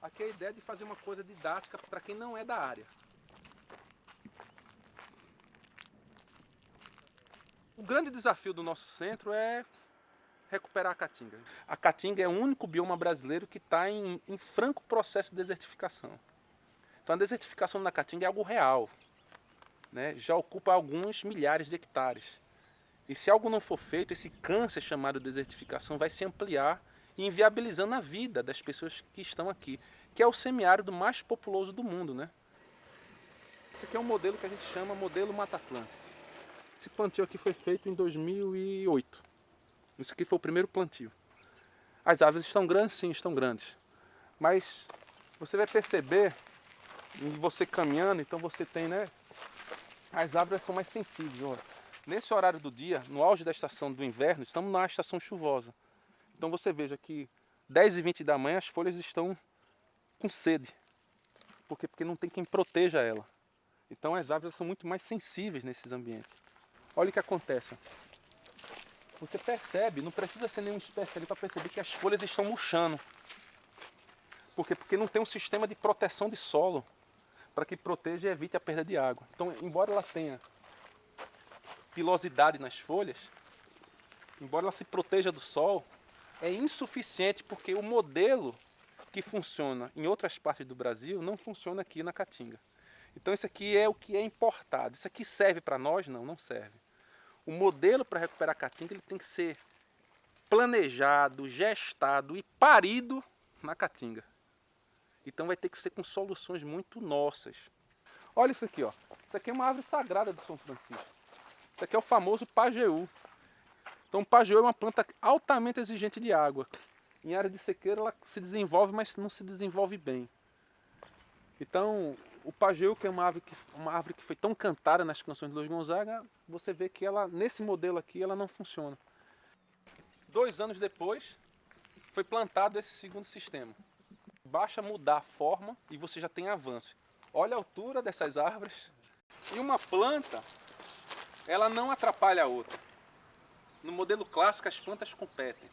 Aqui é a ideia de fazer uma coisa didática para quem não é da área. O grande desafio do nosso centro é recuperar a caatinga. A caatinga é o único bioma brasileiro que está em franco processo de desertificação. Então a desertificação na caatinga é algo real, né? Já ocupa alguns milhares de hectares. E se algo não for feito, esse câncer chamado desertificação vai se ampliar e inviabilizando a vida das pessoas que estão aqui, que é o semiárido mais populoso do mundo, né? Esse aqui é um modelo que a gente chama modelo Mata Atlântica. Esse plantio aqui foi feito em 2008. Esse aqui foi o primeiro plantio. As árvores estão grandes, sim, estão grandes. Mas você vai perceber, você caminhando, então você tem, né? As árvores são mais sensíveis. Olha. Nesse horário do dia, no auge da estação do inverno, estamos na estação chuvosa. Então você veja que 10h20 da manhã as folhas estão com sede. Por quê? Porque não tem quem proteja ela. Então as árvores são muito mais sensíveis nesses ambientes. Olha o que acontece. Você percebe, não precisa ser nenhum especialista para perceber que as folhas estão murchando. Por quê? Porque não tem um sistema de proteção de solo para que proteja e evite a perda de água. Então, embora ela tenha pilosidade nas folhas, embora ela se proteja do sol, é insuficiente porque o modelo que funciona em outras partes do Brasil não funciona aqui na Caatinga. Então isso aqui é o que é importado. Isso aqui serve para nós? Não, não serve. O modelo para recuperar a Caatinga ele tem que ser planejado, gestado e parido na Caatinga. Então vai ter que ser com soluções muito nossas. Olha isso aqui, ó. Isso aqui é uma árvore sagrada do São Francisco. Isso aqui é o famoso pajeú. Então o pajeú é uma planta altamente exigente de água. Em área de sequeira ela se desenvolve, mas não se desenvolve bem. Então o pajeú, que é uma árvore que foi tão cantada nas canções de Luiz Gonzaga, você vê que ela, nesse modelo aqui, ela não funciona. 2 anos depois, foi plantado esse segundo sistema. Basta mudar a forma e você já tem avanço. Olha a altura dessas árvores. E uma planta, ela não atrapalha a outra. No modelo clássico, as plantas competem.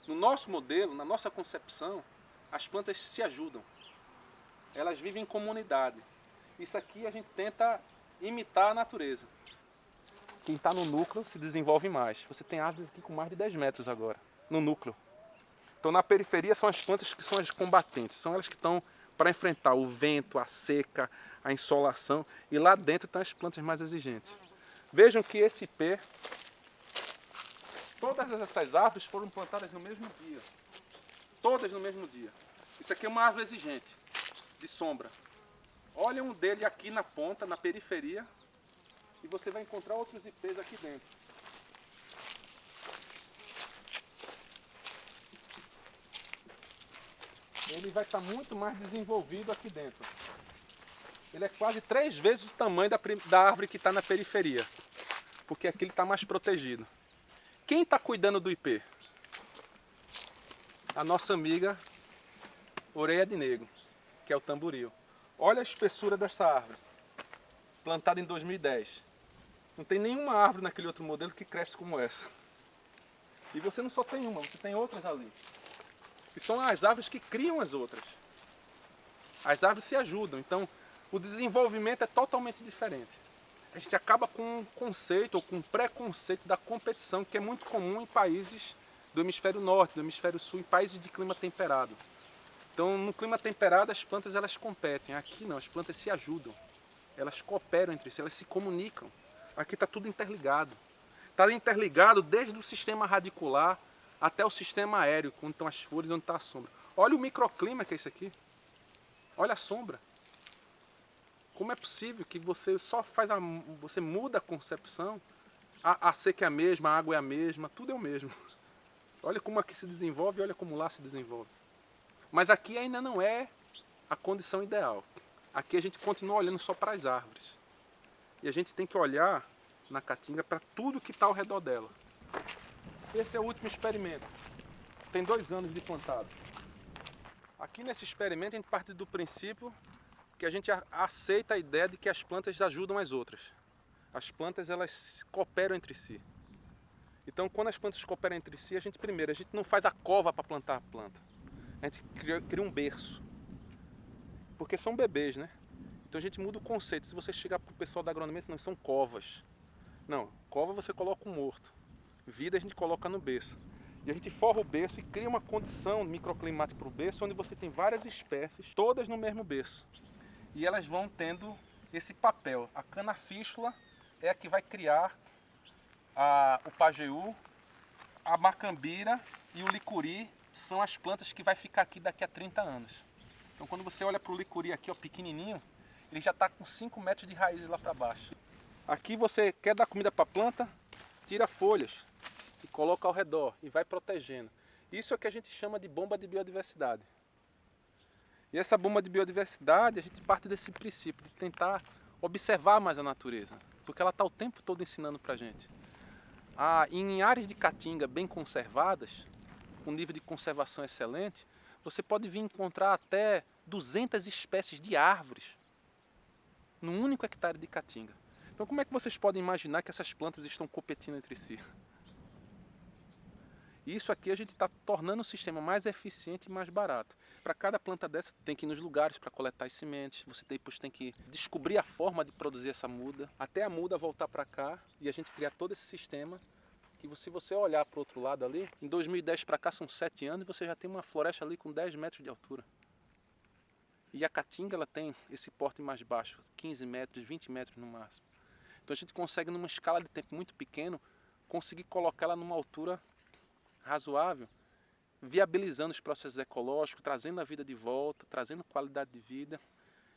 No nosso modelo, na nossa concepção, as plantas se ajudam. Elas vivem em comunidade. Isso aqui a gente tenta imitar a natureza. Quem está no núcleo se desenvolve mais. Você tem árvores aqui com mais de 10 metros agora, no núcleo. Então na periferia são as plantas que são as combatentes. São elas que estão para enfrentar o vento, a seca, a insolação. E lá dentro estão as plantas mais exigentes. Vejam que esse ipê, todas essas árvores foram plantadas no mesmo dia. Todas no mesmo dia. Isso aqui é uma árvore exigente, de sombra. Olha um dele aqui na ponta, na periferia, e você vai encontrar outros ipês aqui dentro. Ele vai estar muito mais desenvolvido aqui dentro. Ele é quase 3 vezes o tamanho da árvore que está na periferia, porque aqui ele está mais protegido. Quem está cuidando do ipê? A nossa amiga orelha de negro, que é o tamboril. Olha a espessura dessa árvore, plantada em 2010. Não tem nenhuma árvore naquele outro modelo que cresce como essa. E você não só tem uma, você tem outras ali. E são as árvores que criam as outras. As árvores se ajudam, então o desenvolvimento é totalmente diferente. A gente acaba com um conceito ou com um preconceito da competição que é muito comum em países do hemisfério norte, do hemisfério sul, em países de clima temperado. Então no clima temperado as plantas elas competem, aqui não, as plantas se ajudam. Elas cooperam entre si, elas se comunicam. Aqui está tudo interligado. Está interligado desde o sistema radicular até o sistema aéreo, onde estão as folhas, onde está a sombra. Olha o microclima que é isso aqui. Olha a sombra. Como é possível que você só você muda a concepção? A seca é a mesma, a água é a mesma, tudo é o mesmo. Olha como aqui se desenvolve e olha como lá se desenvolve. Mas aqui ainda não é a condição ideal. Aqui a gente continua olhando só para as árvores. E a gente tem que olhar na Caatinga para tudo que está ao redor dela. Esse é o último experimento. Tem 2 anos de plantado. Aqui nesse experimento a gente parte do princípio que a gente aceita a ideia de que as plantas ajudam as outras. As plantas elas cooperam entre si. Então quando as plantas cooperam entre si, a gente não faz a cova para plantar a planta. A gente cria um berço. porque são bebês, né? Então a gente muda o conceito. Se você chegar para o pessoal da agronomia, não, são covas. Não, cova você coloca um morto. Vida a gente coloca no berço. E a gente forra o berço e cria uma condição microclimática para o berço, onde você tem várias espécies, todas no mesmo berço. E elas vão tendo esse papel. A canafístula é a que vai criar o pajeú, a macambira e o licuri são as plantas que vai ficar aqui daqui a 30 anos. Então quando você olha para o licuri aqui, ó, pequenininho, ele já está com 5 metros de raízes lá para baixo. Aqui você quer dar comida para a planta, tira folhas e coloca ao redor e vai protegendo. Isso é o que a gente chama de bomba de biodiversidade. E essa bomba de biodiversidade, a gente parte desse princípio de tentar observar mais a natureza, porque ela está o tempo todo ensinando para a gente. Em áreas de caatinga bem conservadas, com nível de conservação excelente, você pode vir encontrar até 200 espécies de árvores num único hectare de caatinga. Então como é que vocês podem imaginar que essas plantas estão competindo entre si? Isso aqui a gente está tornando o sistema mais eficiente e mais barato. Para cada planta dessa tem que ir nos lugares para coletar as sementes, você depois tem que descobrir a forma de produzir essa muda, até a muda voltar para cá e a gente criar todo esse sistema que se você olhar para o outro lado ali, em 2010 para cá são 7 anos e você já tem uma floresta ali com 10 metros de altura. E a caatinga ela tem esse porte mais baixo, 15 metros, 20 metros no máximo. Então a gente consegue, numa escala de tempo muito pequeno, conseguir colocar ela numa altura razoável, viabilizando os processos ecológicos, trazendo a vida de volta, trazendo qualidade de vida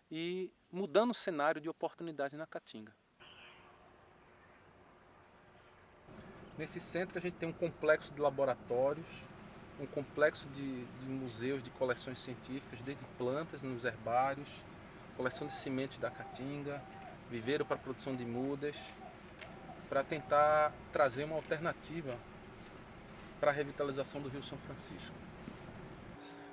e mudando o cenário de oportunidade na caatinga. Nesse centro a gente tem um complexo de laboratórios, um complexo de museus, de coleções científicas, desde plantas nos herbários, coleção de sementes da caatinga, viveiro para a produção de mudas, para tentar trazer uma alternativa para a revitalização do Rio São Francisco.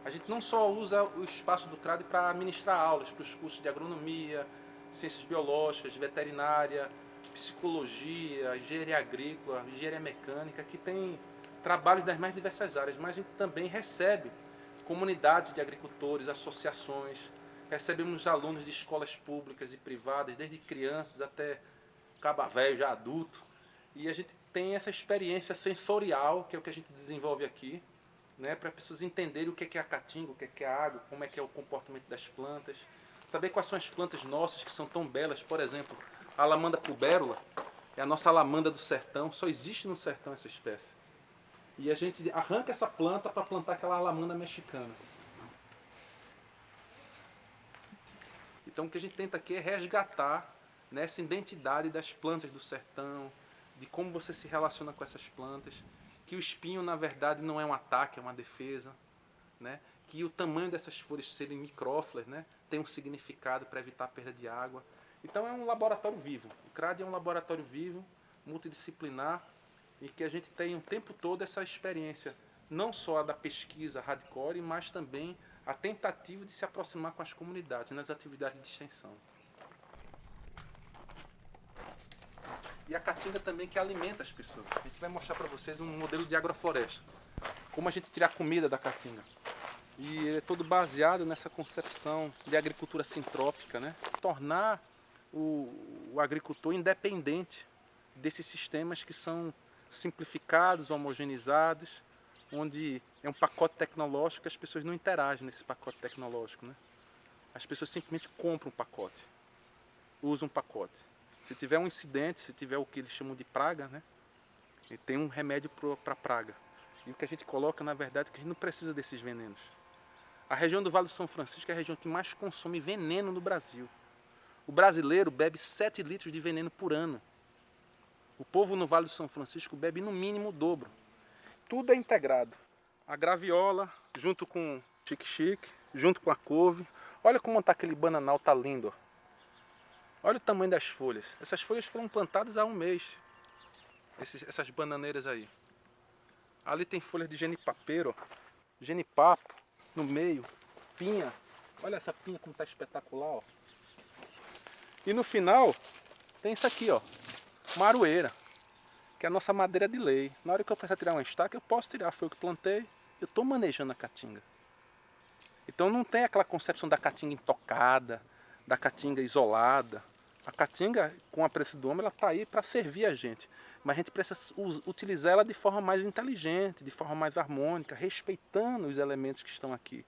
A gente não só usa o espaço do CRAD para ministrar aulas para os cursos de agronomia, ciências biológicas, veterinária, psicologia, engenharia agrícola, engenharia mecânica, que tem trabalhos das mais diversas áreas, mas a gente também recebe comunidades de agricultores, associações, recebemos alunos de escolas públicas e privadas, desde crianças até caba velho, já adulto, e a gente tem essa experiência sensorial, que é o que a gente desenvolve aqui, né, para as pessoas entenderem o que é a caatinga, o que é a água, como é que é o comportamento das plantas, saber quais são as plantas nossas que são tão belas. Por exemplo, a alamanda pubérula é a nossa alamanda do sertão, só existe no sertão essa espécie. E a gente arranca essa planta para plantar aquela alamanda mexicana. Então o que a gente tenta aqui é resgatar, né, essa identidade das plantas do sertão, de como você se relaciona com essas plantas, que o espinho na verdade não é um ataque, é uma defesa, né? Que o tamanho dessas folhas serem micrófilas, né, tem um significado para evitar a perda de água. Então é um laboratório vivo. O CRAD é um laboratório vivo, multidisciplinar, e que a gente tem o tempo todo essa experiência, não só da pesquisa hardcore, mas também a tentativa de se aproximar com as comunidades nas atividades de extensão. E a caatinga também que alimenta as pessoas. A gente vai mostrar para vocês um modelo de agrofloresta, como a gente tira a comida da caatinga. E é todo baseado nessa concepção de agricultura sintrópica, né? Tornar o agricultor independente desses sistemas que são simplificados, homogeneizados, onde é um pacote tecnológico que as pessoas não interagem nesse pacote tecnológico, né? As pessoas simplesmente compram um pacote, usam um pacote. Se tiver um incidente, se tiver o que eles chamam de praga, né? E tem um remédio para praga. E o que a gente coloca, na verdade, é que a gente não precisa desses venenos. A região do Vale do São Francisco é a região que mais consome veneno no Brasil. O brasileiro bebe 7 litros de veneno por ano. O povo no Vale do São Francisco bebe no mínimo o dobro. Tudo é integrado. A graviola, junto com o xique-xique, junto com a couve. Olha como está aquele bananal, tá lindo. Ó. Olha o tamanho das folhas. Essas folhas foram plantadas há um mês. Essas bananeiras aí. Ali tem folhas de genipapeiro, ó. Genipapo no meio, pinha. Olha essa pinha como está espetacular. Ó. E no final tem isso aqui, ó, maroeira, que é a nossa madeira de lei. Na hora que eu precisar tirar uma estaca, eu posso tirar, foi o que plantei. Eu estou manejando a caatinga. Então não tem aquela concepção da caatinga intocada, da caatinga isolada. A caatinga, com a preço do homem, ela está aí para servir a gente. Mas a gente precisa utilizar ela de forma mais inteligente, de forma mais harmônica, respeitando os elementos que estão aqui.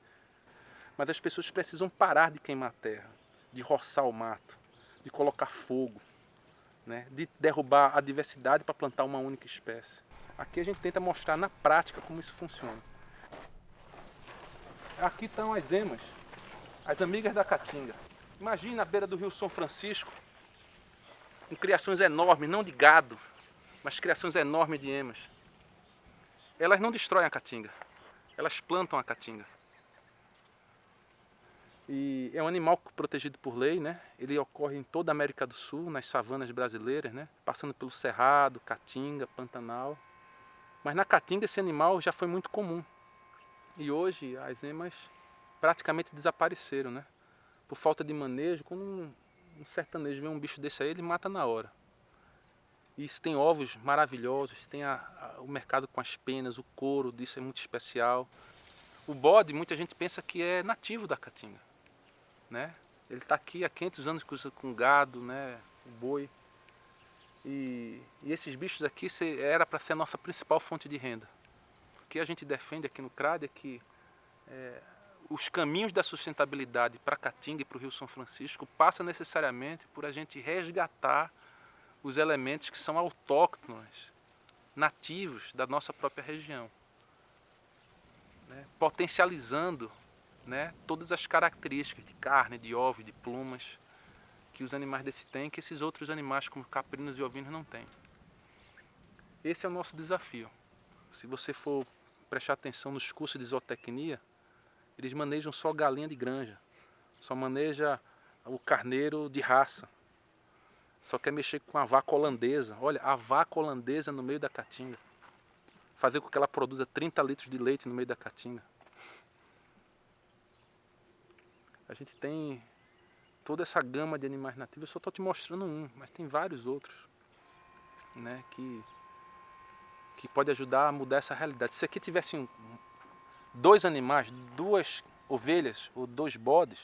Mas as pessoas precisam parar de queimar a terra, de roçar o mato, de colocar fogo, né? De derrubar a diversidade para plantar uma única espécie. Aqui a gente tenta mostrar na prática como isso funciona. Aqui estão as emas, as amigas da caatinga. Imagina a beira do rio São Francisco, com criações enormes, não de gado, mas criações enormes de emas. Elas não destroem a caatinga, elas plantam a caatinga. E é um animal protegido por lei, né? Ele ocorre em toda a América do Sul, nas savanas brasileiras, né? Passando pelo Cerrado, Caatinga, Pantanal. Mas na Caatinga esse animal já foi muito comum. E hoje as emas praticamente desapareceram, né? Por falta de manejo. Quando um sertanejo vê um bicho desse aí, ele mata na hora. E isso tem ovos maravilhosos, tem o mercado com as penas, o couro disso é muito especial. O bode, muita gente pensa que é nativo da Caatinga, né? Ele está aqui há 500 anos com gado, né? O boi. E esses bichos aqui era para ser a nossa principal fonte de renda. O que a gente defende aqui no CRAD é que os caminhos da sustentabilidade para a Caatinga e para o Rio São Francisco passa necessariamente por a gente resgatar os elementos que são autóctonos, nativos da nossa própria região, né? Potencializando, né, todas as características de carne, de ovo, de plumas que os animais desse têm, que esses outros animais como caprinos e ovinos não têm. Esse é o nosso desafio. Se você for prestar atenção nos cursos de zootecnia, eles manejam só galinha de granja, só maneja o carneiro de raça, só quer mexer com a vaca holandesa. Olha, a vaca holandesa no meio da Caatinga, fazer com que ela produza 30 litros de leite no meio da Caatinga. A gente tem toda essa gama de animais nativos, eu só estou te mostrando um, mas tem vários outros, né, que pode ajudar a mudar essa realidade. Se aqui tivessem 2 animais, 2 ovelhas ou 2 bodes,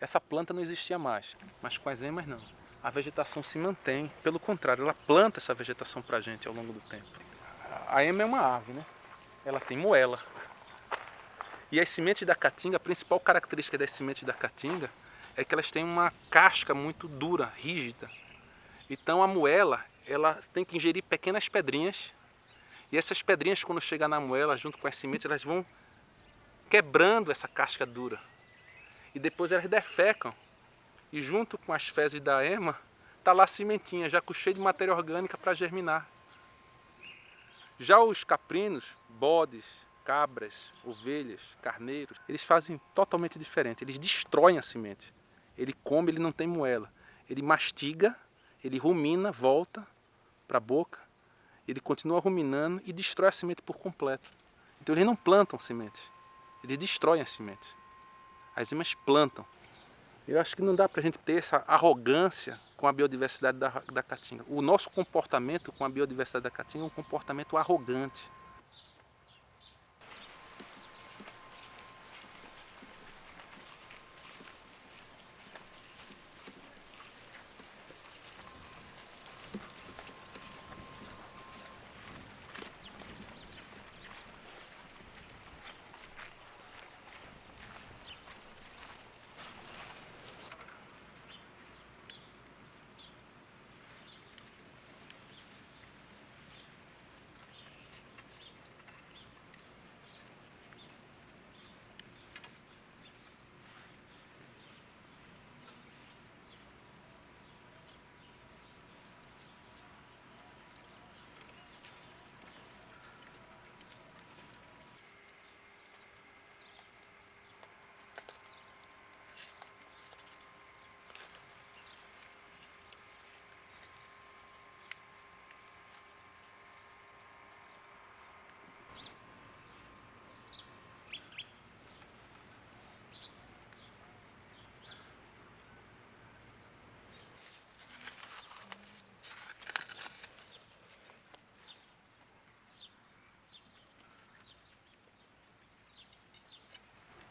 essa planta não existia mais. Mas com as emas não. A vegetação se mantém, pelo contrário, ela planta essa vegetação para a gente ao longo do tempo. A ema é uma ave, né? Ela tem moela. E as sementes da caatinga, a principal característica das sementes da caatinga é que elas têm uma casca muito dura, rígida. Então a moela, ela tem que ingerir pequenas pedrinhas. E essas pedrinhas, quando chegam na moela, junto com as sementes, elas vão quebrando essa casca dura. E depois elas defecam. E junto com as fezes da ema, está lá a sementinha, já com cheio de matéria orgânica para germinar. Já os caprinos, bodes, cabras, ovelhas, carneiros, eles fazem totalmente diferente. Eles destroem a semente. Ele come, ele não tem moela. Ele mastiga, ele rumina, volta para a boca, ele continua ruminando e destrói a semente por completo. Então eles não plantam semente, eles destroem a semente. As emas plantam. Eu acho que não dá para a gente ter essa arrogância com a biodiversidade da Caatinga. O nosso comportamento com a biodiversidade da Caatinga é um comportamento arrogante.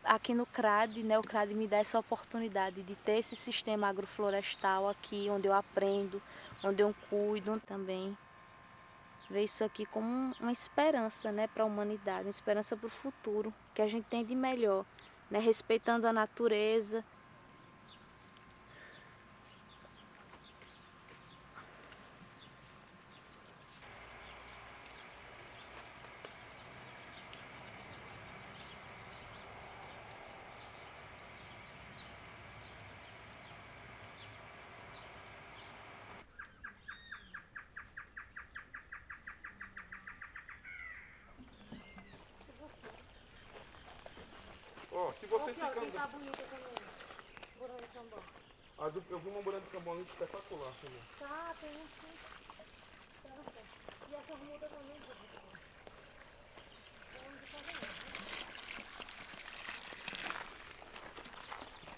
aqui no CRAD, né, o CRAD me dá essa oportunidade de ter esse sistema agroflorestal aqui, onde eu aprendo, onde eu cuido também. Ver isso aqui como uma esperança, né, para a humanidade, uma esperança para o futuro, que a gente tem de melhor, né, respeitando a natureza. Ó, se vocês Aqui, ó, ficam... tá bonita também. Bora no cambão. Eu vi uma mulher de cambão ali espetacular. Assim, Tá, tem um sim. Tá no pé. E essas mudas também,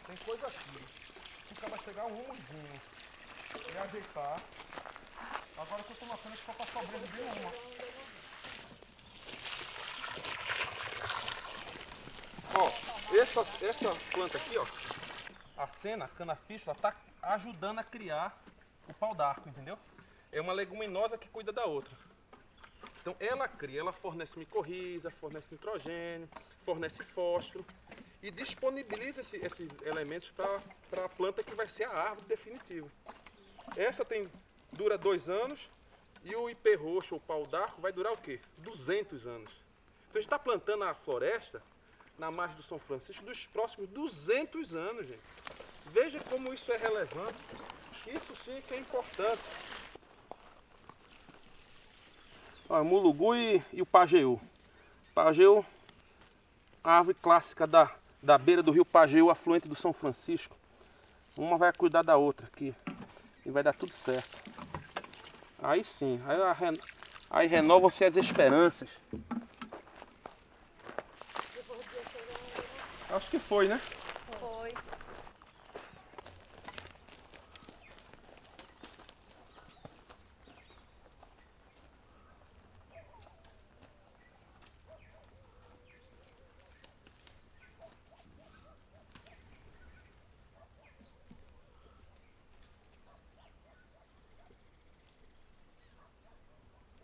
tem coisa aqui. Fica vai pegar um rumuzinho e ajeitar. Agora o que eu tô notando é que só tá sobreviver uma. Ó, essa planta aqui, ó, a cena, a cana-fístula, tá ajudando a criar o pau d'arco, entendeu? É uma leguminosa que cuida da outra. Então ela cria, ela fornece micorriza, fornece nitrogênio, fornece fósforo e disponibiliza esses elementos para a planta que vai ser a árvore definitiva. Essa dura 2 anos e o ipê roxo, o pau d'arco, vai durar o quê? 200 anos. Então a gente está plantando a floresta na margem do São Francisco dos próximos 200 anos, gente. Veja como isso é relevante. Isso sim que é importante. Ó, o mulugu e o pajeú. Pajeú, a árvore clássica da beira do rio Pajeú, afluente do São Francisco. Uma vai cuidar da outra aqui. E vai dar tudo certo. Aí sim, aí renovam-se as esperanças. Acho que foi, né?